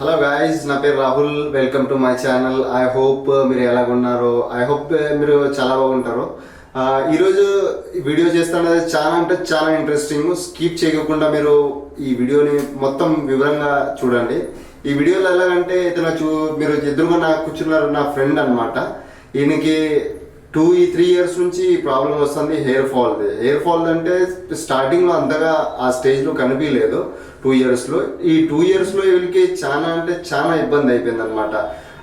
Hello guys, నా పేరు Rahul. Welcome to my channel. I hope మీరు ఎలాగున్నారో, ఐ హోప్ మీరు చాలా బాగుంటారు. ఈరోజు వీడియో చేస్తున్నది చాలా అంటే చాలా ఇంట్రెస్టింగ్. స్కిప్ చేయకుండా మీరు ఈ వీడియోని మొత్తం వివరంగా చూడండి. ఈ వీడియోలో ఎలాగంటే ఇతను మీరు ఎదురుగా నాకు కూర్చున్నారు, నా ఫ్రెండ్ అనమాట. ఈయనకి 2-3 ఇయర్స్ నుంచి ప్రాబ్లం వస్తుంది. హెయిర్ ఫాల్ అంటే స్టార్టింగ్లో అంతగా ఆ స్టేజ్లో కనిపించలేదు. 2 ఇయర్స్లో ఈ 2 ఇయర్స్లో వీళ్ళకి చాలా అంటే చాలా ఇబ్బంది అయిపోయింది అనమాట.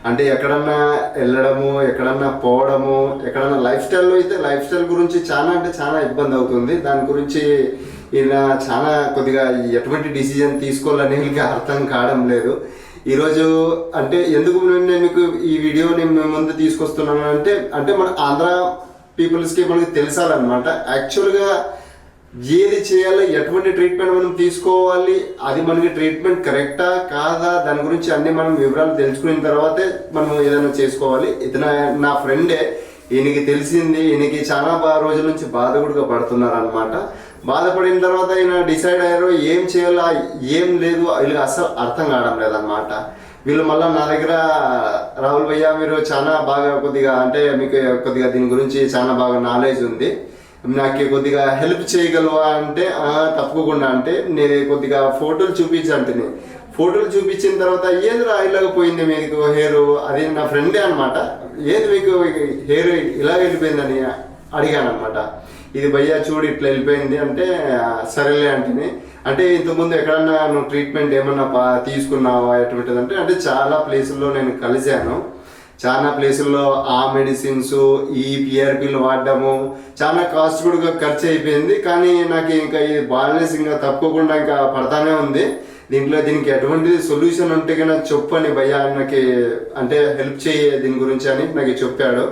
అంటే ఎక్కడన్నా వెళ్ళడము, ఎక్కడన్నా పోవడము, ఎక్కడన్నా లైఫ్ స్టైల్ గురించి చాలా అంటే చాలా ఇబ్బంది అవుతుంది. దాని గురించి ఈయన చాలా కొద్దిగా ఎటువంటి డిసిజన్ తీసుకోవాలని వీళ్ళకి అర్థం కావడం లేదు. ఈరోజు అంటే ఎందుకు నేను మీకు ఈ వీడియోని మేము ముందు తీసుకొస్తున్నాను అంటే మన ఆంధ్ర పీపుల్స్కి మనకి తెలిసాలన్నమాట. యాక్చువల్గా ఏది చేయాలి, ఎటువంటి ట్రీట్మెంట్ మనం తీసుకోవాలి, అది మనకి ట్రీట్మెంట్ కరెక్టా కాదా, దాని గురించి అన్ని మనం వివరాలు తెలుసుకున్న తర్వాతే మనం ఏదైనా చేసుకోవాలి. ఇతను నా ఫ్రెండే, ఈయనకి తెలిసింది. ఈయనకి చాలా రోజుల నుంచి బాధకుడుగా పడుతున్నారు అనమాట. బాధపడిన తర్వాత ఈయన డిసైడ్ అయ్యారు ఏం చేయాలా ఏం లేదు, వీళ్ళకి అసలు అర్థం కావడం లేదన్నమాట. వీళ్ళు మళ్ళీ నా దగ్గర రాహుల్ భయ్య, మీరు చాలా బాగా కొద్దిగా అంటే మీకు కొద్దిగా దీని గురించి చాలా బాగా నాలెడ్జ్ ఉంది, నాకు కొద్దిగా హెల్ప్ చేయగలవా అంటే తప్పకుండా. అంటే నేను కొద్దిగా ఫోటోలు చూపించంటే ఫోటోలు చూపించిన తర్వాత ఏది ఇలాగపోయింది మీకు హెయిర్, అది నా ఫ్రెండే అనమాట. ఏది మీకు హెయిర్ ఇలా వెళ్ళిపోయిందని అడిగాను అనమాట. ఇది భయ్యా చూడు ఇట్లా వెళ్ళిపోయింది అంటే సరేలే అంటే ఇంతకుముందు ఎక్కడన్నా నువ్వు ట్రీట్మెంట్ ఏమన్నా తీసుకున్నావా ఎటువంటిది అంటే చాలా ప్లేసుల్లో నేను కలిశాను. చాలా ప్లేసుల్లో ఆ మెడిసిన్స్, ఈ పిఆర్పీలు వాడడము, చాలా కాస్ట్ కూడా ఖర్చు అయిపోయింది. కానీ నాకు ఇంకా ఈ బాల్నెస్ ఇంకా తప్పకుండా ఇంకా పడతానే ఉంది. దీనికి ఎటువంటి సొల్యూషన్ ఉంటే కన్నా చెప్పని భయ్యా నాకు అంటే హెల్ప్ చేయి దీని గురించి అని నాకు చెప్పాడు.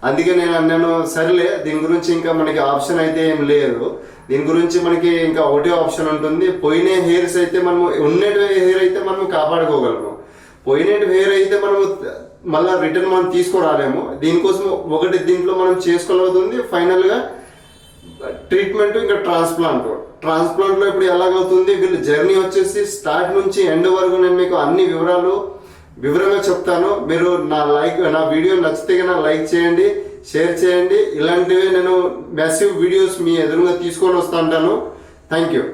అందుకే నేను అన్నాను సరేలే, దీని గురించి ఇంకా మనకి ఆప్షన్ అయితే ఏం లేదు. దీని గురించి మనకి ఇంకా ఒకటే ఆప్షన్ ఉంటుంది. పోయిన హెయిర్స్ అయితే మనము, ఉన్నటి హెయిర్ అయితే మనం కాపాడుకోగలము. పోయినటి హెయిర్ అయితే మనము మళ్ళీ రిటర్న్ మనం తీసుకురాలేము. దీనికోసం ఒకటి దీంట్లో మనం చేసుకోగలుగుతుంది. ఫైనల్గా ట్రీట్మెంట్ ఇంకా ట్రాన్స్ప్లాంట్లో ఇప్పుడు ఎలాగవుతుంది వీళ్ళు జర్నీ వచ్చేసి స్టార్ట్ నుంచి ఎండ్ వరకు నేను మీకు అన్ని వివరంగా చెప్తాను. మీరు నా వీడియో నచ్చితే కన్నా లైక్ చేయండి, షేర్ చేయండి. ఇలాంటివి నేను మ్యాసివ్ వీడియోస్ మీ ఎదురుగా తీసుకొని వస్తుంటాను. Thank you.